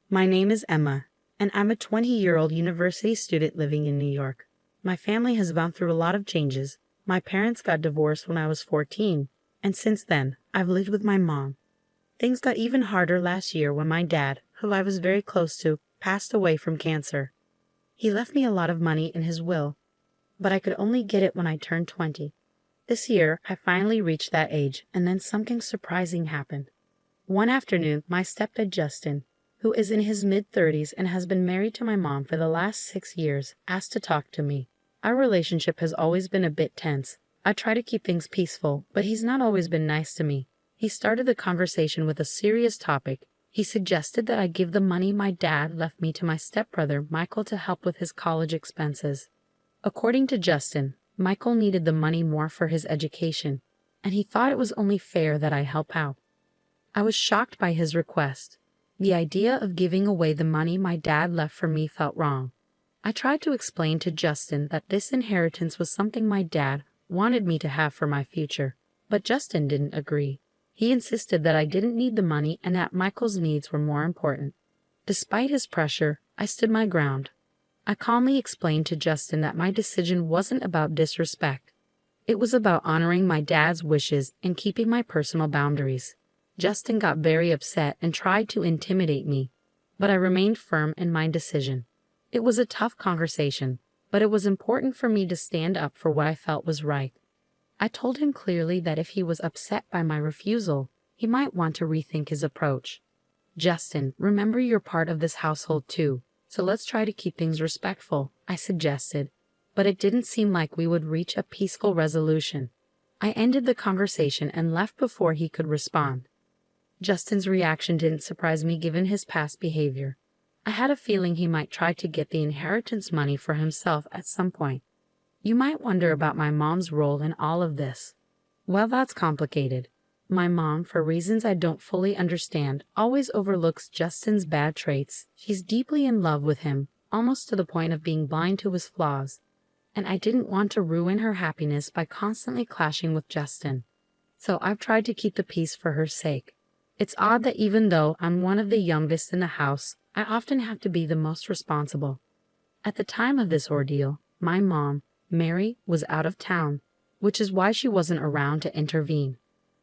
My name is Emma, and I'm a 20-year-old university student living in New York. My family has gone through a lot of changes. My parents got divorced when I was 14, and since then, I've lived with my mom. Things got even harder last year when my dad, who I was very close to, passed away from cancer. He left me a lot of money in his will, but I could only get it when I turned 20. This year, I finally reached that age, and then something surprising happened. One afternoon, my stepdad Justin, who is in his mid-30s and has been married to my mom for the last 6 years, asked to talk to me. Our relationship has always been a bit tense. I try to keep things peaceful, but he's not always been nice to me. He started the conversation with a serious topic. He suggested that I give the money my dad left me to my stepbrother Michael to help with his college expenses. According to Justin, Michael needed the money more for his education, and he thought it was only fair that I help out. I was shocked by his request. The idea of giving away the money my dad left for me felt wrong. I tried to explain to Justin that this inheritance was something my dad wanted me to have for my future, but Justin didn't agree. He insisted that I didn't need the money and that Michael's needs were more important. Despite his pressure, I stood my ground. I calmly explained to Justin that my decision wasn't about disrespect. It was about honoring my dad's wishes and keeping my personal boundaries. Justin got very upset and tried to intimidate me, but I remained firm in my decision. It was a tough conversation, but it was important for me to stand up for what I felt was right. I told him clearly that if he was upset by my refusal, he might want to rethink his approach. Justin, remember you're part of this household too, so let's try to keep things respectful, I suggested, but it didn't seem like we would reach a peaceful resolution. I ended the conversation and left before he could respond. Justin's reaction didn't surprise me given his past behavior. I had a feeling he might try to get the inheritance money for himself at some point. You might wonder about my mom's role in all of this. Well, that's complicated. My mom, for reasons I don't fully understand, always overlooks Justin's bad traits. She's deeply in love with him, almost to the point of being blind to his flaws. And I didn't want to ruin her happiness by constantly clashing with Justin. So I've tried to keep the peace for her sake. It's odd that even though I'm one of the youngest in the house, I often have to be the most responsible. At the time of this ordeal, my mom, Mary, was out of town, which is why she wasn't around to intervene.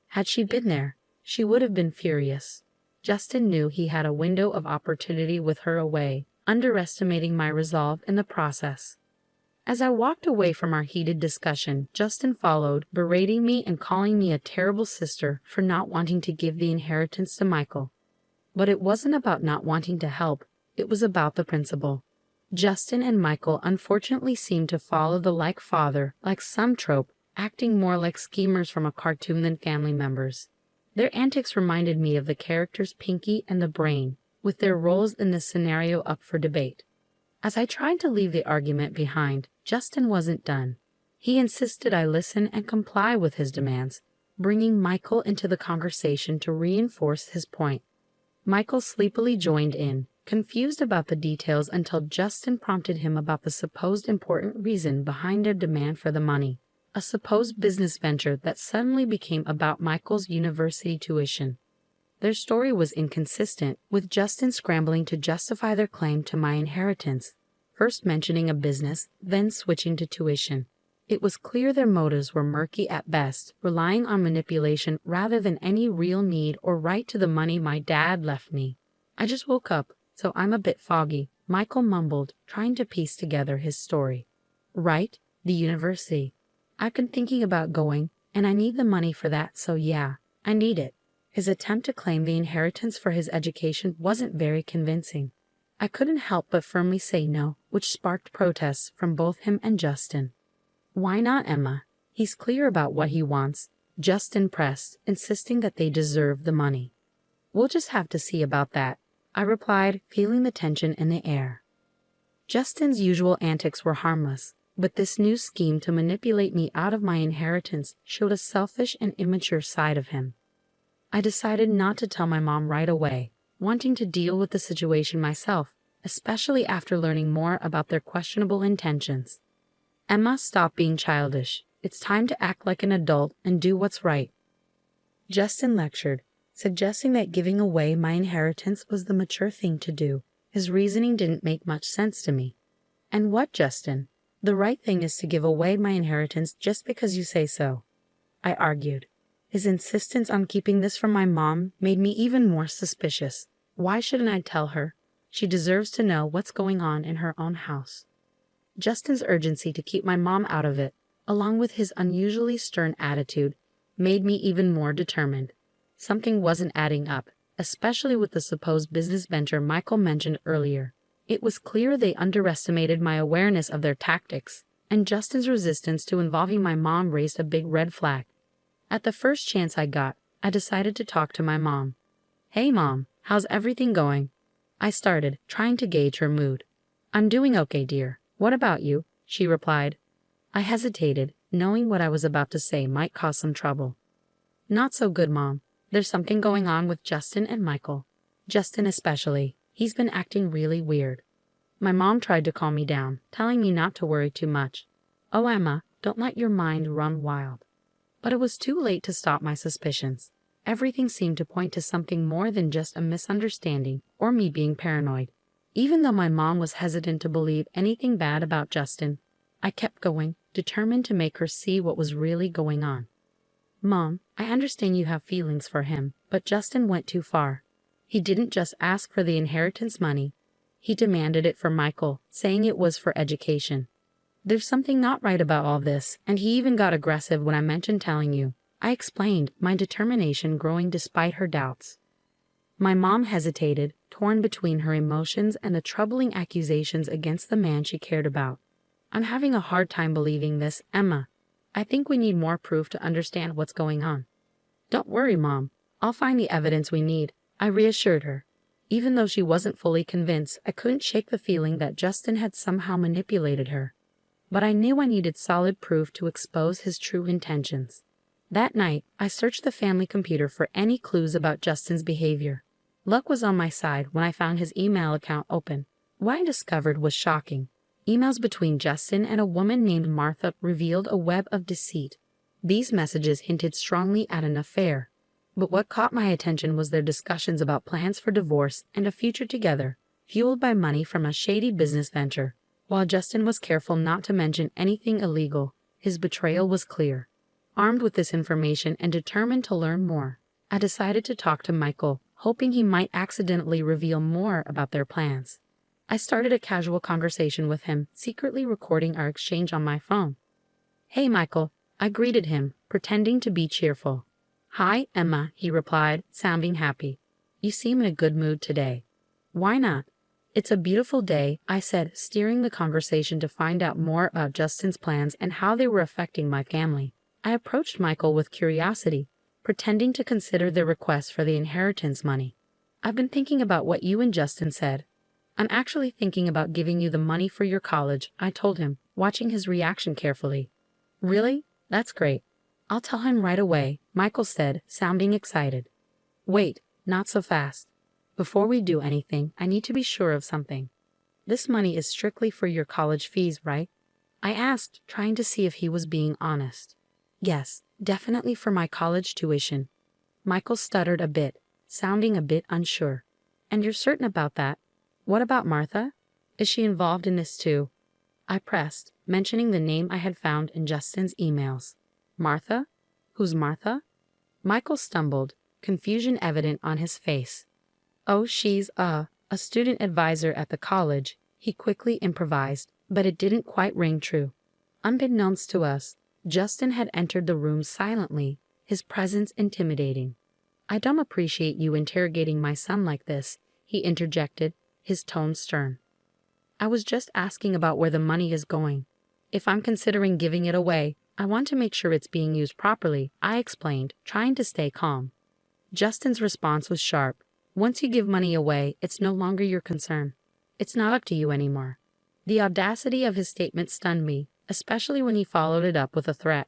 Had she been there, she would have been furious. Justin knew he had a window of opportunity with her away, underestimating my resolve in the process. As I walked away from our heated discussion, Justin followed, berating me and calling me a terrible sister for not wanting to give the inheritance to Michael. But it wasn't about not wanting to help, it was about the principle. Justin and Michael unfortunately seemed to follow the like father, like some trope, acting more like schemers from a cartoon than family members. Their antics reminded me of the characters Pinky and the Brain, with their roles in this scenario up for debate. As I tried to leave the argument behind, Justin wasn't done. He insisted I listen and comply with his demands, bringing Michael into the conversation to reinforce his point. Michael sleepily joined in, confused about the details until Justin prompted him about the supposed important reason behind their demand for the money, a supposed business venture that suddenly became about Michael's university tuition. Their story was inconsistent, with Justin scrambling to justify their claim to my inheritance, first mentioning a business, then switching to tuition. It was clear their motives were murky at best, relying on manipulation rather than any real need or right to the money my dad left me. I just woke up, so I'm a bit foggy, Michael mumbled, trying to piece together his story. Right, the university. I've been thinking about going, and I need the money for that, so yeah, I need it. His attempt to claim the inheritance for his education wasn't very convincing. I couldn't help but firmly say no, which sparked protests from both him and Justin. Why not, Emma? He's clear about what he wants, Justin pressed, insisting that they deserve the money. We'll just have to see about that, I replied, feeling the tension in the air. Justin's usual antics were harmless, but this new scheme to manipulate me out of my inheritance showed a selfish and immature side of him. I decided not to tell my mom right away, wanting to deal with the situation myself, especially after learning more about their questionable intentions. Emma, stop being childish. It's time to act like an adult and do what's right, Justin lectured, suggesting that giving away my inheritance was the mature thing to do. His reasoning didn't make much sense to me. And what, Justin? The right thing is to give away my inheritance just because you say so, I argued. His insistence on keeping this from my mom made me even more suspicious. Why shouldn't I tell her? She deserves to know what's going on in her own house. Justin's urgency to keep my mom out of it, along with his unusually stern attitude, made me even more determined. Something wasn't adding up, especially with the supposed business venture Michael mentioned earlier. It was clear they underestimated my awareness of their tactics, and Justin's resistance to involving my mom raised a big red flag. At the first chance I got, I decided to talk to my mom. "Hey Mom, how's everything going?" I started, trying to gauge her mood. "I'm doing okay, dear. What about you?" she replied. I hesitated, knowing what I was about to say might cause some trouble. "Not so good, Mom. There's something going on with Justin and Michael. Justin especially. He's been acting really weird." My mom tried to calm me down, telling me not to worry too much. "Oh, Emma, don't let your mind run wild." But it was too late to stop my suspicions. Everything seemed to point to something more than just a misunderstanding or me being paranoid. Even though my mom was hesitant to believe anything bad about Justin, I kept going, determined to make her see what was really going on. "Mom, I understand you have feelings for him, but Justin went too far. He didn't just ask for the inheritance money. He demanded it for Michael, saying it was for education. There's something not right about all this, and he even got aggressive when I mentioned telling you." I explained, my determination growing despite her doubts. My mom hesitated, torn between her emotions and the troubling accusations against the man she cared about. "I'm having a hard time believing this, Emma. I think we need more proof to understand what's going on." "Don't worry, Mom. I'll find the evidence we need," I reassured her. Even though she wasn't fully convinced, I couldn't shake the feeling that Justin had somehow manipulated her. But I knew I needed solid proof to expose his true intentions. That night, I searched the family computer for any clues about Justin's behavior. Luck was on my side when I found his email account open. What I discovered was shocking. Emails between Justin and a woman named Martha revealed a web of deceit. These messages hinted strongly at an affair. But what caught my attention was their discussions about plans for divorce and a future together, fueled by money from a shady business venture. While Justin was careful not to mention anything illegal, his betrayal was clear. Armed with this information and determined to learn more, I decided to talk to Michael, hoping he might accidentally reveal more about their plans. I started a casual conversation with him, secretly recording our exchange on my phone. "Hey, Michael," I greeted him, pretending to be cheerful. "Hi, Emma," he replied, sounding happy. "You seem in a good mood today." "Why not?" "It's a beautiful day," I said, steering the conversation to find out more about Justin's plans and how they were affecting my family. I approached Michael with curiosity, pretending to consider their request for the inheritance money. "I've been thinking about what you and Justin said. I'm actually thinking about giving you the money for your college," I told him, watching his reaction carefully. "Really? That's great. I'll tell him right away," Michael said, sounding excited. "Wait, not so fast. Before we do anything, I need to be sure of something. This money is strictly for your college fees, right?" I asked, trying to see if he was being honest. "Yes, definitely for my college tuition." Michael stuttered a bit, sounding a bit unsure. "And you're certain about that? What about Martha? Is she involved in this too?" I pressed, mentioning the name I had found in Justin's emails. "Martha? Who's Martha?" Michael stumbled, confusion evident on his face. "Oh, she's a student advisor at the college," he quickly improvised, but it didn't quite ring true. Unbeknownst to us, Justin had entered the room silently, his presence intimidating. "I don't appreciate you interrogating my son like this," he interjected, his tone stern. "I was just asking about where the money is going. If I'm considering giving it away, I want to make sure it's being used properly," I explained, trying to stay calm. Justin's response was sharp. "Once you give money away, it's no longer your concern. It's not up to you anymore." The audacity of his statement stunned me, especially when he followed it up with a threat.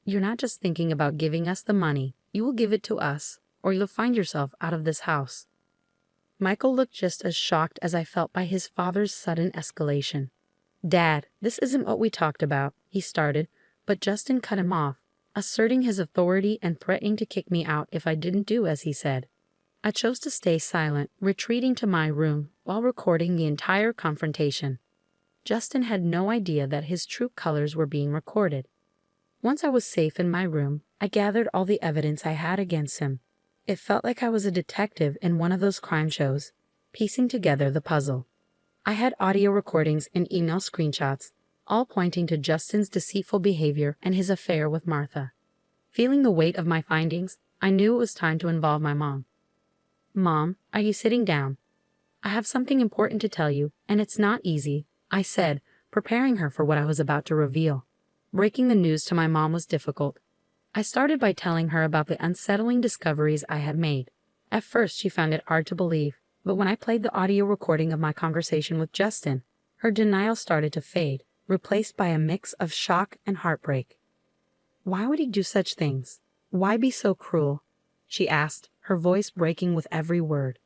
"You're not just thinking about giving us the money, you will give it to us, or you'll find yourself out of this house." Michael looked just as shocked as I felt by his father's sudden escalation. "Dad, this isn't what we talked about," he started, but Justin cut him off. asserting his authority and threatening to kick me out if I didn't do as he said. I chose to stay silent, retreating to my room while recording the entire confrontation. Justin had no idea that his true colors were being recorded. Once I was safe in my room, I gathered all the evidence I had against him. It felt like I was a detective in one of those crime shows, piecing together the puzzle. I had audio recordings and email screenshots, all pointing to Justin's deceitful behavior and his affair with Martha. Feeling the weight of my findings, I knew it was time to involve my mom. "Mom, are you sitting down? I have something important to tell you, and it's not easy," I said, preparing her for what I was about to reveal. Breaking the news to my mom was difficult. I started by telling her about the unsettling discoveries I had made. At first, she found it hard to believe, but when I played the audio recording of my conversation with Justin, her denial started to fade, replaced by a mix of shock and heartbreak. "Why would he do such things? Why be so cruel?" she asked, her voice breaking with every word.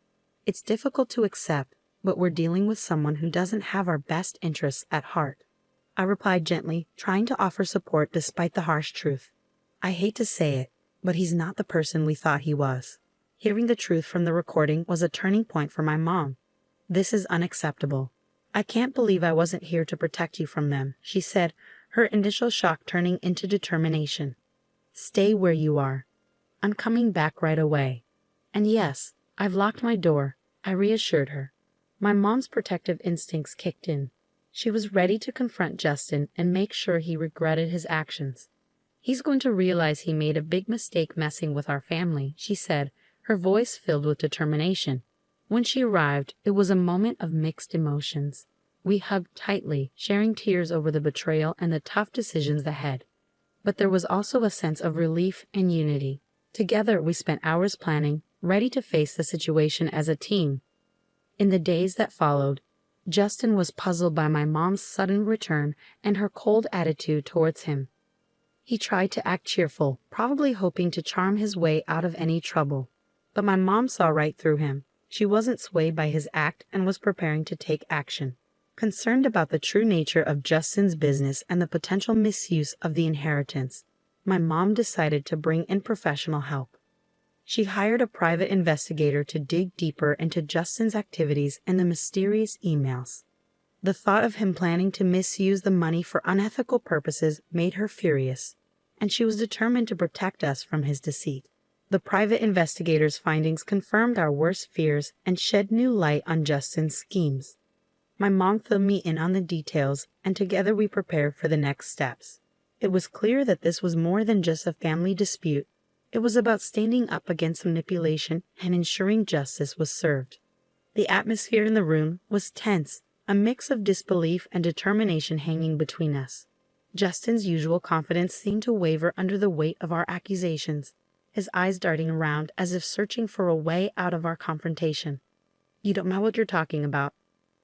"It's difficult to accept, but we're dealing with someone who doesn't have our best interests at heart," I replied gently, trying to offer support despite the harsh truth. "I hate to say it, but he's not the person we thought he was." Hearing the truth from the recording was a turning point for my mom. "This is unacceptable. I can't believe I wasn't here to protect you from them," she said, her initial shock turning into determination. "Stay where you are. I'm coming back right away. And yes, I've locked my door," I reassured her. My mom's protective instincts kicked in. She was ready to confront Justin and make sure he regretted his actions. "He's going to realize he made a big mistake messing with our family," she said, her voice filled with determination. When she arrived, it was a moment of mixed emotions. We hugged tightly, sharing tears over the betrayal and the tough decisions ahead. But there was also a sense of relief and unity. Together, we spent hours planning, ready to face the situation as a team. In the days that followed, Justin was puzzled by my mom's sudden return and her cold attitude towards him. He tried to act cheerful, probably hoping to charm his way out of any trouble. But my mom saw right through him. She wasn't swayed by his act and was preparing to take action. Concerned about the true nature of Justin's business and the potential misuse of the inheritance, my mom decided to bring in professional help. She hired a private investigator to dig deeper into Justin's activities and the mysterious emails. The thought of him planning to misuse the money for unethical purposes made her furious, and she was determined to protect us from his deceit. The private investigator's findings confirmed our worst fears and shed new light on Justin's schemes. My mom filled me in on the details, and together we prepared for the next steps. It was clear that this was more than just a family dispute. It was about standing up against manipulation and ensuring justice was served. The atmosphere in the room was tense, a mix of disbelief and determination hanging between us. Justin's usual confidence seemed to waver under the weight of our accusations, his eyes darting around as if searching for a way out of our confrontation. "You don't know what you're talking about.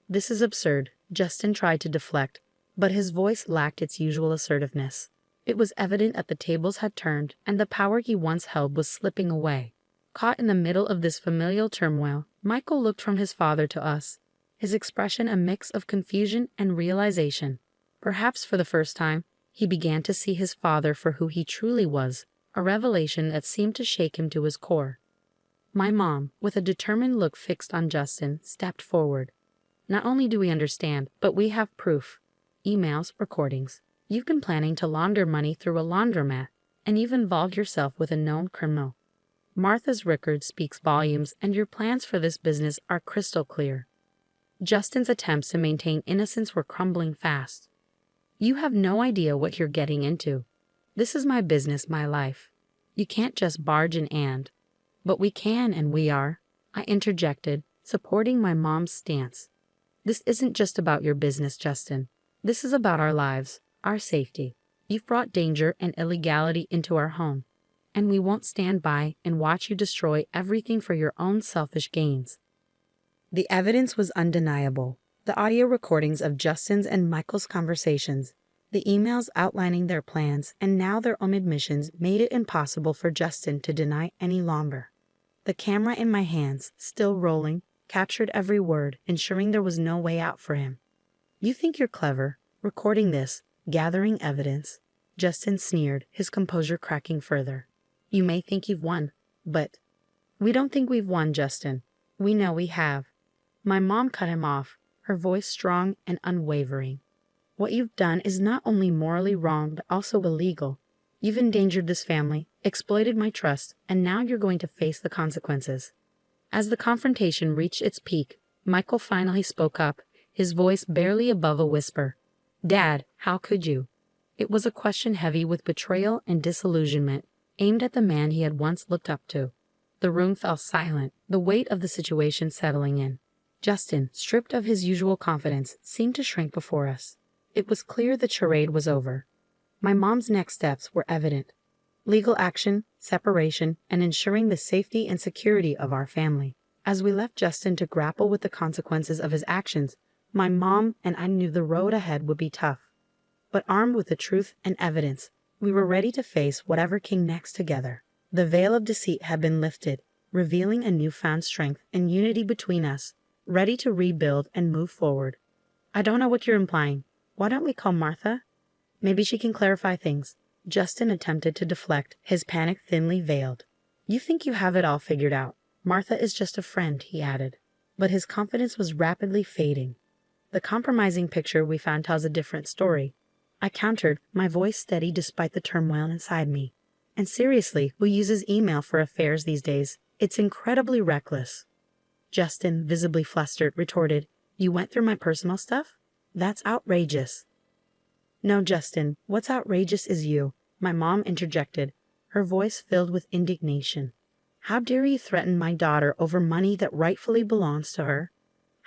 This is absurd," Justin tried to deflect, but his voice lacked its usual assertiveness. It was evident that the tables had turned and the power he once held was slipping away. Caught in the middle of this familial turmoil, Michael looked from his father to us, his expression a mix of confusion and realization. Perhaps for the first time, he began to see his father for who he truly was, a revelation that seemed to shake him to his core. My mom, with a determined look fixed on Justin, stepped forward. "Not only do we understand, but we have proof. Emails, recordings. You've been planning to launder money through a laundromat, and you've involved yourself with a known criminal. Martha's record speaks volumes, and your plans for this business are crystal clear." Justin's attempts to maintain innocence were crumbling fast. "You have no idea what you're getting into. This is my business, my life. You can't just barge in and." "But we can, and we are," I interjected, supporting my mom's stance. "This isn't just about your business, Justin. This is about our lives, our safety. You've brought danger and illegality into our home, and we won't stand by and watch you destroy everything for your own selfish gains." The evidence was undeniable. The audio recordings of Justin's and Michael's conversations, the emails outlining their plans, and now their own admissions made it impossible for Justin to deny any longer. The camera in my hands, still rolling, captured every word, ensuring there was no way out for him. "You think you're clever, recording this, gathering evidence. Justin sneered, his composure cracking further. You may think you've won, but we don't think we've won, Justin. We know we have. My mom cut him off, her voice strong and unwavering. What you've done is not only morally wrong, but also illegal. You've endangered this family, exploited my trust, and now you're going to face the consequences. As the confrontation reached its peak, Michael finally spoke up, his voice barely above a whisper. Dad, how could you? It was a question heavy with betrayal and disillusionment, aimed at the man he had once looked up to. The room fell silent, the weight of the situation settling in. Justin, stripped of his usual confidence, seemed to shrink before us. It was clear the charade was over. My mom's next steps were evident. Legal action, separation, and ensuring the safety and security of our family. As we left Justin to grapple with the consequences of his actions, my mom and I knew the road ahead would be tough. But armed with the truth and evidence, we were ready to face whatever came next together. The veil of deceit had been lifted, revealing a newfound strength and unity between us, ready to rebuild and move forward. I don't know what you're implying. Why don't we call Martha? Maybe she can clarify things. Justin attempted to deflect, his panic thinly veiled. You think you have it all figured out. Martha is just a friend, he added. But his confidence was rapidly fading. The compromising picture we found tells a different story. I countered, my voice steady despite the turmoil inside me. And seriously, who uses email for affairs these days? It's incredibly reckless. Justin, visibly flustered, retorted, You went through my personal stuff? That's outrageous. No, Justin, what's outrageous is you, my mom interjected, her voice filled with indignation. How dare you threaten my daughter over money that rightfully belongs to her?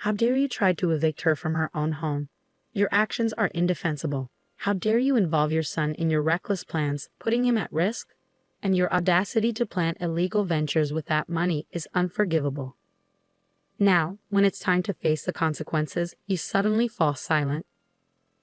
How dare you try to evict her from her own home? Your actions are indefensible. How dare you involve your son in your reckless plans, putting him at risk? And your audacity to plan illegal ventures with that money is unforgivable. Now, when it's time to face the consequences, you suddenly fall silent.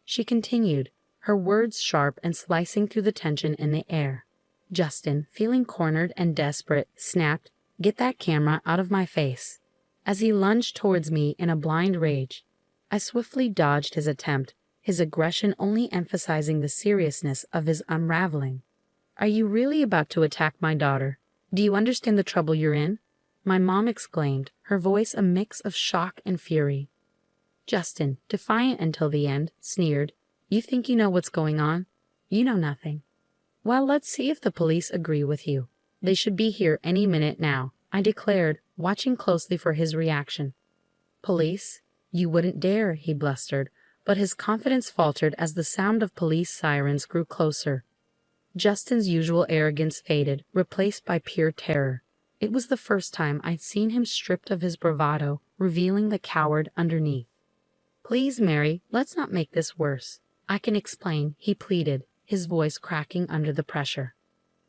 She continued, her words sharp and slicing through the tension in the air. Justin, feeling cornered and desperate, snapped, Get that camera out of my face. As he lunged towards me in a blind rage, I swiftly dodged his attempt, his aggression only emphasizing the seriousness of his unraveling. Are you really about to attack my daughter? Do you understand the trouble you're in? My mom exclaimed, her voice a mix of shock and fury. Justin, defiant until the end, sneered, You think you know what's going on? You know nothing. Well, let's see if the police agree with you. They should be here any minute now, I declared, watching closely for his reaction. Police? You wouldn't dare, he blustered, but his confidence faltered as the sound of police sirens grew closer. Justin's usual arrogance faded, replaced by pure terror. It was the first time I'd seen him stripped of his bravado, revealing the coward underneath. Please, Mary, let's not make this worse. I can explain, he pleaded, his voice cracking under the pressure.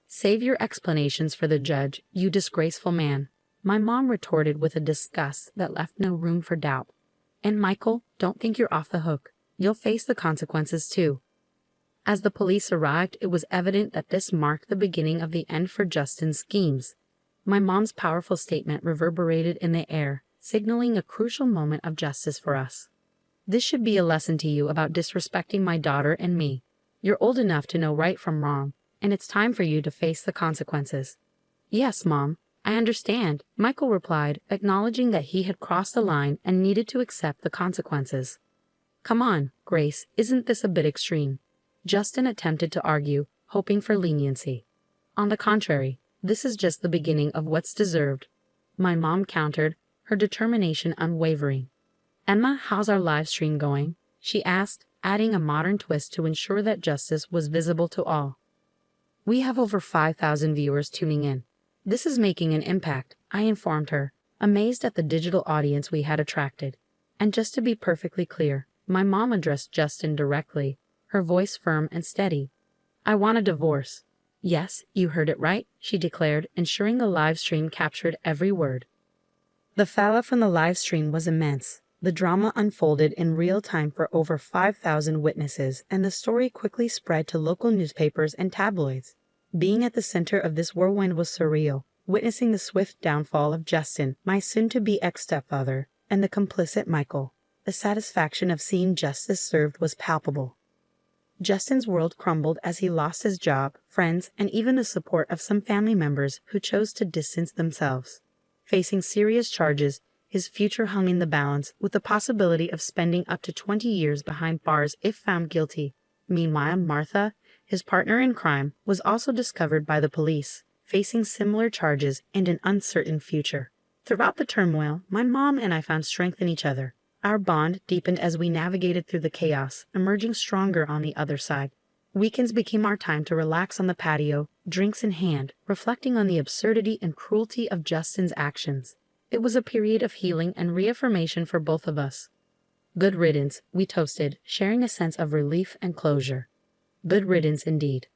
Save your explanations for the judge, you disgraceful man, my mom retorted with a disgust that left no room for doubt. And Michael, don't think you're off the hook. You'll face the consequences too. As the police arrived, it was evident that this marked the beginning of the end for Justin's schemes. My mom's powerful statement reverberated in the air, signaling a crucial moment of justice for us. This should be a lesson to you about disrespecting my daughter and me. You're old enough to know right from wrong, and it's time for you to face the consequences. Yes, Mom, I understand, Michael replied, acknowledging that he had crossed the line and needed to accept the consequences. Come on, Grace, isn't this a bit extreme? Justin attempted to argue, hoping for leniency. On the contrary, this is just the beginning of what's deserved. My mom countered, her determination unwavering. Emma, how's our live stream going? She asked, adding a modern twist to ensure that justice was visible to all. We have over 5,000 viewers tuning in. This is making an impact, I informed her, amazed at the digital audience we had attracted. And just to be perfectly clear, my mom addressed Justin directly, her voice firm and steady. I want a divorce. Yes, you heard it right, she declared, ensuring the live stream captured every word. The fallout from the live stream was immense. The drama unfolded in real time for over 5,000 witnesses, and the story quickly spread to local newspapers and tabloids. Being at the center of this whirlwind was surreal, witnessing the swift downfall of Justin, my soon-to-be ex-stepfather, and the complicit Michael. The satisfaction of seeing justice served was palpable. Justin's world crumbled as he lost his job, friends, and even the support of some family members who chose to distance themselves. Facing serious charges, his future hung in the balance, with the possibility of spending up to 20 years behind bars if found guilty. Meanwhile, Martha, his partner in crime, was also discovered by the police, facing similar charges and an uncertain future. Throughout the turmoil, my mom and I found strength in each other. Our bond deepened as we navigated through the chaos, emerging stronger on the other side. Weekends became our time to relax on the patio, drinks in hand, reflecting on the absurdity and cruelty of Justin's actions. It was a period of healing and reaffirmation for both of us. Good riddance, we toasted, sharing a sense of relief and closure. Good riddance indeed.